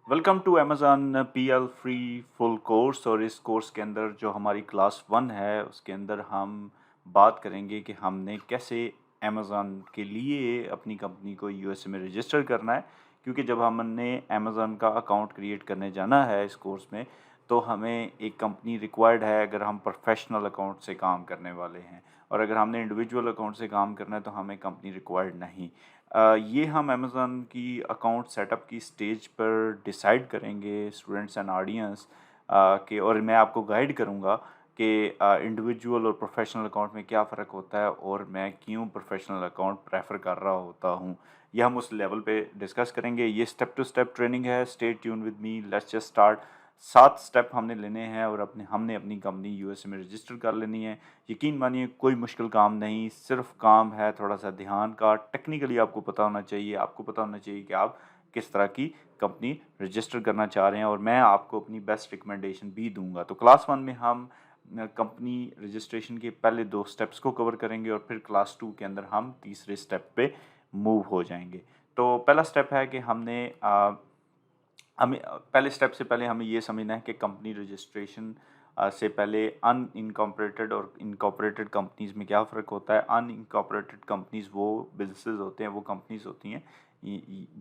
Welcome to Amazon PL free full course. और इस course के अंदर जो हमारी क्लास 1 है उसके अंदर हम बात करेंगे कि हमने कैसे अमेज़न के लिए अपनी कंपनी को यूएसए में रजिस्टर करना है। क्योंकि जब हमने अमेज़न का अकाउंट क्रिएट करने जाना है इस कोर्स में, तो हमें एक कंपनी रिक्वायर्ड है अगर हम प्रोफेशनल अकाउंट से काम करने वाले हैं। और अगर हमने इंडिविजुअल अकाउंट से काम करना है तो हमें कंपनी रिक्वायर्ड नहीं। ये हम अमेज़न की अकाउंट सेटअप की स्टेज पर डिसाइड करेंगे स्टूडेंट्स एंड ऑडियंस के। और मैं आपको गाइड करूँगा कि इंडिविजुअल और प्रोफेशनल अकाउंट में क्या फ़र्क होता है और मैं क्यों प्रोफेशनल अकाउंट प्रेफर कर रहा होता हूँ। ये हम उस लेवल पे डिस्कस करेंगे। ये स्टेप टू स्टेप ट्रेनिंग है। Stay tune with me, let's just start. 7 step हमने लेने हैं और हमने अपनी कंपनी यूएसए में रजिस्टर कर लेनी है। यकीन मानिए कोई मुश्किल काम नहीं, सिर्फ काम है थोड़ा सा ध्यान का। टेक्निकली आपको पता होना चाहिए, आपको पता होना चाहिए कि आप किस तरह की कंपनी रजिस्टर करना चाह रहे हैं, और मैं आपको अपनी बेस्ट रिकमेंडेशन भी दूंगा। तो क्लास 1 में हम कंपनी रजिस्ट्रेशन के पहले 2 स्टेप्स को कवर करेंगे और फिर क्लास 2 के अंदर हम तीसरे स्टेप पे मूव हो जाएंगे। तो पहला स्टेप है कि हमें पहले स्टेप से पहले हमें ये समझना है कि कंपनी रजिस्ट्रेशन से पहले अनइनकॉर्पोरेटेड और इनकॉर्पोरेटेड कंपनीज़ में क्या फ़र्क होता है। अनइनकॉर्पोरेटेड कंपनीज़ वो बिजनेसेस होते हैं, वो कंपनीज़ होती हैं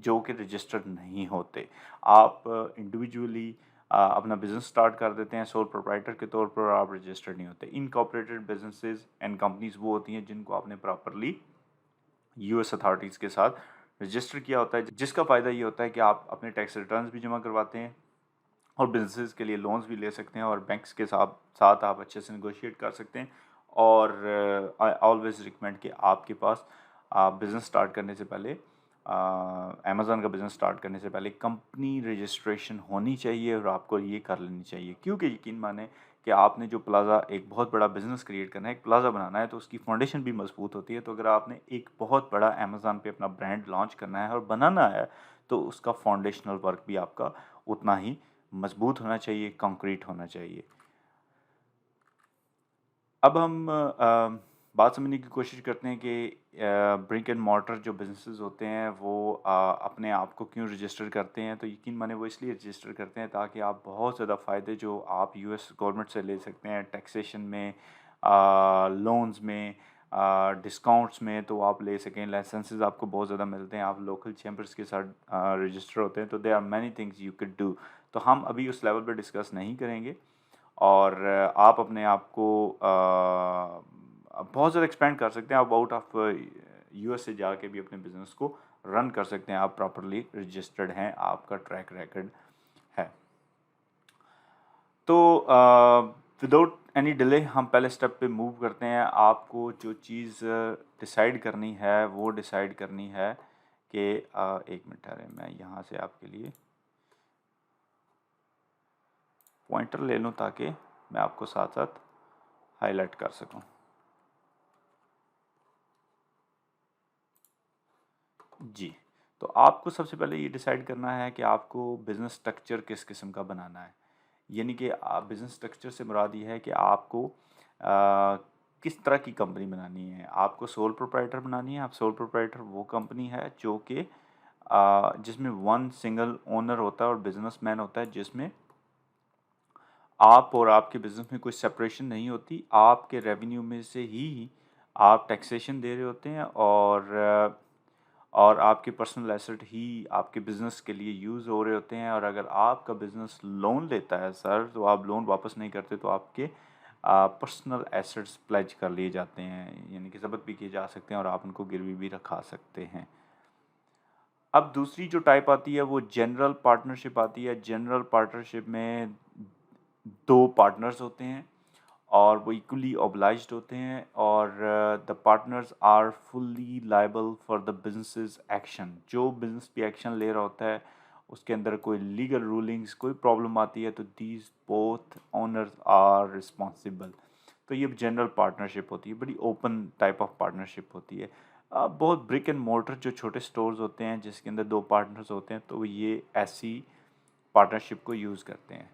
जो कि रजिस्टर्ड नहीं होते। आप इंडिविजुअली अपना बिजनेस स्टार्ट कर देते हैं सोल प्रोप्राइटर के तौर पर, आप रजिस्टर्ड नहीं होते। इनकॉर्पोरेटेड बिजनेसेस एंड कंपनीज़ वो होती हैं जिनको आपने प्रॉपरली यूएस अथॉरिटीज़ के साथ रजिस्टर किया होता है, जिसका फ़ायदा ये होता है कि आप अपने टैक्स रिटर्न्स भी जमा करवाते हैं और बिजनेसेस के लिए लोन्स भी ले सकते हैं और बैंक्स के साथ साथ आप अच्छे से नेगोशिएट कर सकते हैं। और आई ऑलवेज़ रिकमेंड कि आपके पास बिज़नेस स्टार्ट करने से पहले, अमेज़न का बिज़नेस स्टार्ट करने से पहले कंपनी रजिस्ट्रेशन होनी चाहिए और आपको ये कर लेनी चाहिए। क्योंकि यकीन माने कि आपने जो प्लाज़ा, एक बहुत बड़ा बिज़नेस क्रिएट करना है, एक प्लाज़ा बनाना है, तो उसकी फाउंडेशन भी मजबूत होती है। तो अगर आपने एक बहुत बड़ा अमेज़न पे अपना ब्रांड लॉन्च करना है और बनाना है, तो उसका फाउंडेशनल वर्क भी आपका उतना ही मजबूत होना चाहिए, कंक्रीट होना चाहिए। अब हम बात समझने की कोशिश करते हैं कि ब्रिक एंड मॉर्टर जो बिजनेसेस होते हैं वो अपने आप को क्यों रजिस्टर करते हैं। तो यकीन माने वो इसलिए रजिस्टर करते हैं ताकि आप बहुत ज़्यादा फ़ायदे जो आप यूएस गवर्नमेंट से ले सकते हैं, टैक्सेशन में, लोन्स में, डिस्काउंट्स में, तो आप ले सकें। लाइसेंसेस आपको बहुत ज़्यादा मिलते हैं, आप लोकल चैम्बर्स के साथ रजिस्टर होते हैं। तो there are many things you can do. तो हम अभी उस लेवल पर डिस्कस नहीं करेंगे। और आप अपने आप को बहुत ज़्यादा एक्सपेंड कर सकते हैं। आप आउट ऑफ यूएस से जाके भी अपने बिजनेस को रन कर सकते हैं। आप प्रॉपरली रजिस्टर्ड हैं, आपका ट्रैक रिकॉर्ड है। तो विदाउट एनी डिले हम पहले स्टेप पे मूव करते हैं। आपको जो चीज़ डिसाइड करनी है वो डिसाइड करनी है कि एक मिनट ठहरे, मैं यहाँ से आपके लिए पॉइंटर ले लूँ ताकि मैं आपको साथ साथ हाईलाइट कर सकूँ। जी, तो आपको सबसे पहले ये डिसाइड करना है कि आपको बिज़नेस स्ट्रक्चर किस किस्म का बनाना है। यानी कि बिज़नेस स्ट्रक्चर से मुराद ये है कि आपको किस तरह की कंपनी बनानी है। आपको सोल प्रोप्राइटर बनानी है। आप सोल प्रोप्राइटर वो कंपनी है जो कि जिसमें वन सिंगल ओनर होता है और बिजनेसमैन होता है, जिसमें आप और आपके बिज़नेस में कोई सेपरेशन नहीं होती। आपके रेवेन्यू में से ही आप टैक्सेशन दे रहे होते हैं और आपके पर्सनल एसेट ही आपके बिज़नेस के लिए यूज़ हो रहे होते हैं। और अगर आपका बिज़नेस लोन लेता है सर, तो आप लोन वापस नहीं करते, तो आपके पर्सनल एसेट्स प्लेज कर लिए जाते हैं, यानी कि ज़ब्त भी किए जा सकते हैं और आप उनको गिरवी भी रखा सकते हैं। अब दूसरी जो टाइप आती है वो जनरल पार्टनरशिप आती है। जनरल पार्टनरशिप में 2 पार्टनर्स होते हैं और वो इक्वली ऑब्लाइज्ड होते हैं, और the partners are fully liable for the business action. जो बिजनेस भी एक्शन ले रहा होता है उसके अंदर कोई लीगल रूलिंग्स, कोई प्रॉब्लम आती है, तो these both owners are responsible. तो ये जनरल पार्टनरशिप होती है, बड़ी ओपन टाइप ऑफ पार्टनरशिप होती है। बहुत ब्रिक एंड मोर्टर जो छोटे स्टोर्स होते हैं जिसके अंदर 2 पार्टनर्स होते हैं, तो ये ऐसी पार्टनरशिप को यूज़ करते हैं।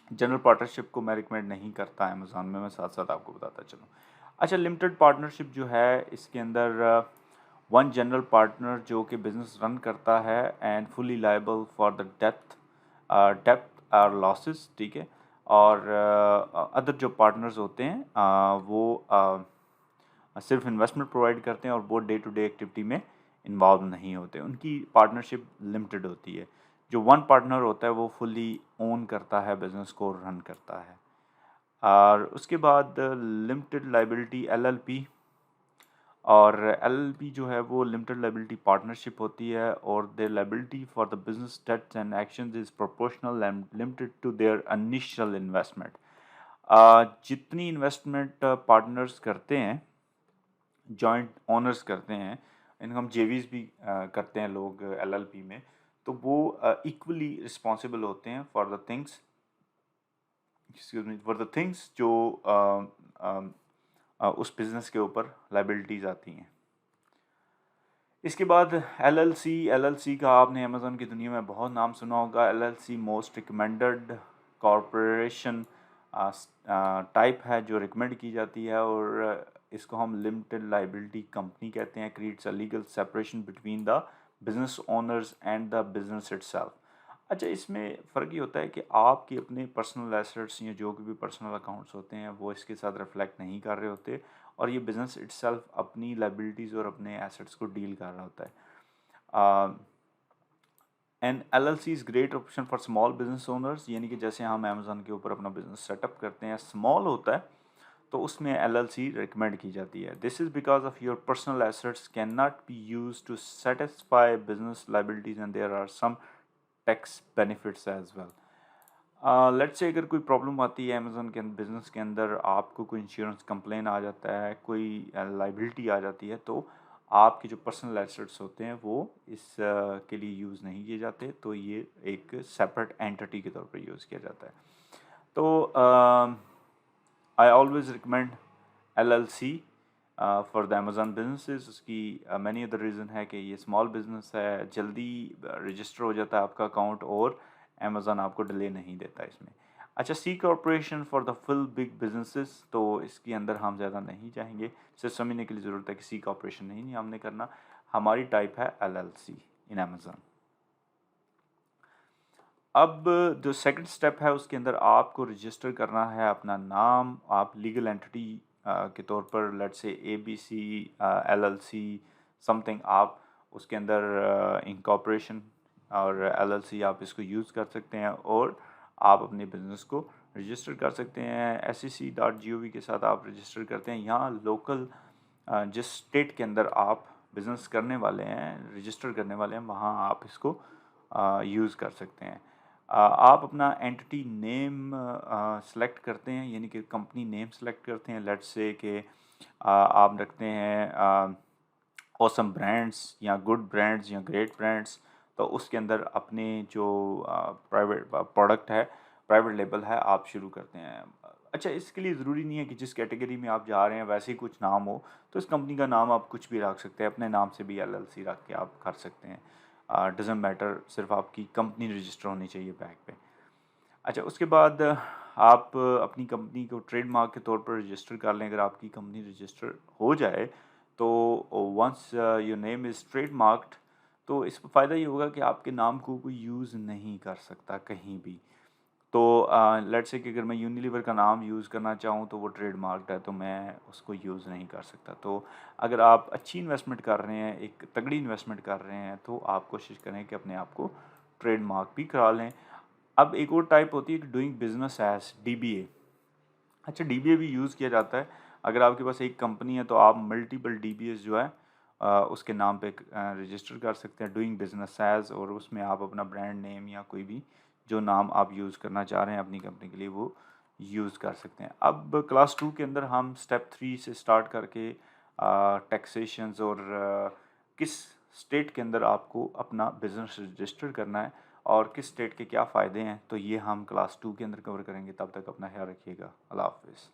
जनरल पार्टनरशिप को मैं रिकमेंड नहीं करता अमेज़न में, मैं साथ साथ आपको बताता चलूँ। अच्छा, लिमिटेड पार्टनरशिप जो है इसके अंदर वन जनरल पार्टनर जो कि बिज़नेस रन करता है and fully liable for the depth और लॉसेस, ठीक है। और अदर जो पार्टनर्स होते हैं वो सिर्फ इन्वेस्टमेंट प्रोवाइड करते हैं और वो डे टू डे एक्टिविटी में इन्वॉल्व नहीं होते, उनकी पार्टनरशिप लिमिटेड होती है। जो वन पार्टनर होता है वो फुली ओन करता है बिज़नेस को, रन करता है। और उसके बाद लिमिटेड लाइबिलिटी एलएलपी, और एलएलपी जो है वो लिमिटेड लाइबिलिटी पार्टनरशिप होती है और their liability for the business debts and actions is proportional and limited to their initial investment. जितनी इन्वेस्टमेंट पार्टनर्स करते हैं, जॉइंट ओनर्स करते हैं, इनको हम जेवीज भी करते हैं लोग एलएलपी में, तो वो इक्वली रिस्पॉन्सिबल होते हैं फॉर द थिंग्स जो उस बिज़नेस के ऊपर लाइबिलिटीज़ आती हैं। इसके बाद एलएलसी का आपने अमेज़न की दुनिया में बहुत नाम सुना होगा। LLC most recommended corporation type है जो रिकमेंड की जाती है, और इसको हम लिमिटेड लाइबिलिटी कंपनी कहते हैं। Creates a legal separation between the business owners and the business itself. अच्छा, इसमें फ़र्क ये होता है कि आपके अपने पर्सनल एसेट्स या जो भी पर्सनल अकाउंट्स होते हैं वो इसके साथ रिफ्लेक्ट नहीं कर रहे होते, और ये बिज़नेस इटसेल्फ अपनी लाइबिलिटीज़ और अपने एसेट्स को डील कर रहा होता है। And LLC is great option for small business owners, यानी कि जैसे हम अमेज़न के ऊपर अपना बिजनेस सेटअप करते हैं, स्मॉल होता है तो उसमें एलएलसी रिकमेंड की जाती है। This is because of your personal assets can not be use to satisfy business liabilities and there are some tax benefits as well. Let's say अगर कोई प्रॉब्लम आती है अमेज़न के बिज़नेस के अंदर, आपको कोई इंश्योरेंस कंप्लेन आ जाता है, कोई लाइबिलिटी आ जाती है, तो आपके जो पर्सनल एसेट्स होते हैं वो इस के लिए यूज़ नहीं किए जाते, तो ये एक सेपरेट एंटिटी के तौर पर यूज़ किया जाता है। तो I always recommend LLC for the Amazon businesses. उसकी मैनी अदर रीज़न है कि ये स्मॉल बिजनेस है, जल्दी रजिस्टर हो जाता है आपका अकाउंट, और अमेज़न आपको डिले नहीं देता इसमें। अच्छा, C corporation for the full big businesses, तो इसके अंदर हम ज़्यादा नहीं चाहेंगे, सिर्फ समझने के लिए ज़रूरत है कि सी कॉर्पोरेशन नहीं हमने करना। हमारी टाइप है एलएलसी इन अमेज़न। अब जो सेकंड स्टेप है उसके अंदर आपको रजिस्टर करना है अपना नाम। आप लीगल एंटिटी के तौर पर let's say ABC LLC something, आप उसके अंदर इनकॉर्पोरेशन और एलएलसी आप इसको यूज़ कर सकते हैं, और आप अपने बिज़नेस को रजिस्टर कर सकते हैं। sec.gov के साथ आप रजिस्टर करते हैं। यहाँ लोकल जिस स्टेट के अंदर आप बिज़नेस करने वाले हैं, रजिस्टर करने वाले हैं, वहाँ आप इसको यूज़ कर सकते हैं। आप अपना एंटिटी नेम सेलेक्ट करते हैं, यानी कि कंपनी नेम सेलेक्ट करते हैं। लेट्स से कि आप रखते हैं ऑसम ब्रांड्स या गुड ब्रांड्स या ग्रेट ब्रांड्स, तो उसके अंदर अपने जो प्राइवेट प्रोडक्ट है, प्राइवेट लेबल है, आप शुरू करते हैं। अच्छा, इसके लिए ज़रूरी नहीं है कि जिस कैटेगरी में आप जा रहे हैं वैसे ही कुछ नाम हो, तो इस कंपनी का नाम आप कुछ भी रख सकते हैं, अपने नाम से भी एलएलसी रख के आप कर सकते हैं। डज़न्ट मैटर, सिर्फ आपकी कंपनी रजिस्टर होनी चाहिए बैक पे। अच्छा, उसके बाद आप अपनी कंपनी को ट्रेडमार्क के तौर पर रजिस्टर कर लें। अगर आपकी कंपनी रजिस्टर हो जाए तो वंस योर नेम इज़ ट्रेडमार्क्ड, तो इसका फ़ायदा ये होगा कि आपके नाम को कोई यूज़ नहीं कर सकता कहीं भी। तो लेट्स से कि अगर मैं यूनिलीवर का नाम यूज़ करना चाहूँ तो वो ट्रेडमार्क्ड है, तो मैं उसको यूज़ नहीं कर सकता। तो अगर आप अच्छी इन्वेस्टमेंट कर रहे हैं, एक तगड़ी इन्वेस्टमेंट कर रहे हैं, तो आप कोशिश करें कि अपने आप को ट्रेडमार्क भी करा लें। अब एक और टाइप होती है कि डूइंग बिजनेस एज डीबीए। अच्छा, डीबीए भी यूज़ किया जाता है। अगर आपके पास एक कंपनी है तो आप मल्टीपल डीबीएस जो है उसके नाम पे रजिस्टर कर सकते हैं, डूइंग बिजनेस एज, और उसमें आप अपना ब्रांड नेम या कोई भी जो नाम आप यूज़ करना चाह रहे हैं अपनी कंपनी के लिए वो यूज़ कर सकते हैं। अब क्लास 2 के अंदर हम स्टेप 3 से स्टार्ट करके टैक्सेशंस और किस स्टेट के अंदर आपको अपना बिज़नेस रजिस्टर करना है और किस स्टेट के क्या फ़ायदे हैं, तो ये हम क्लास 2 के अंदर कवर करेंगे। तब तक अपना ख्याल रखिएगा। अल्लाह हाफ़िज़।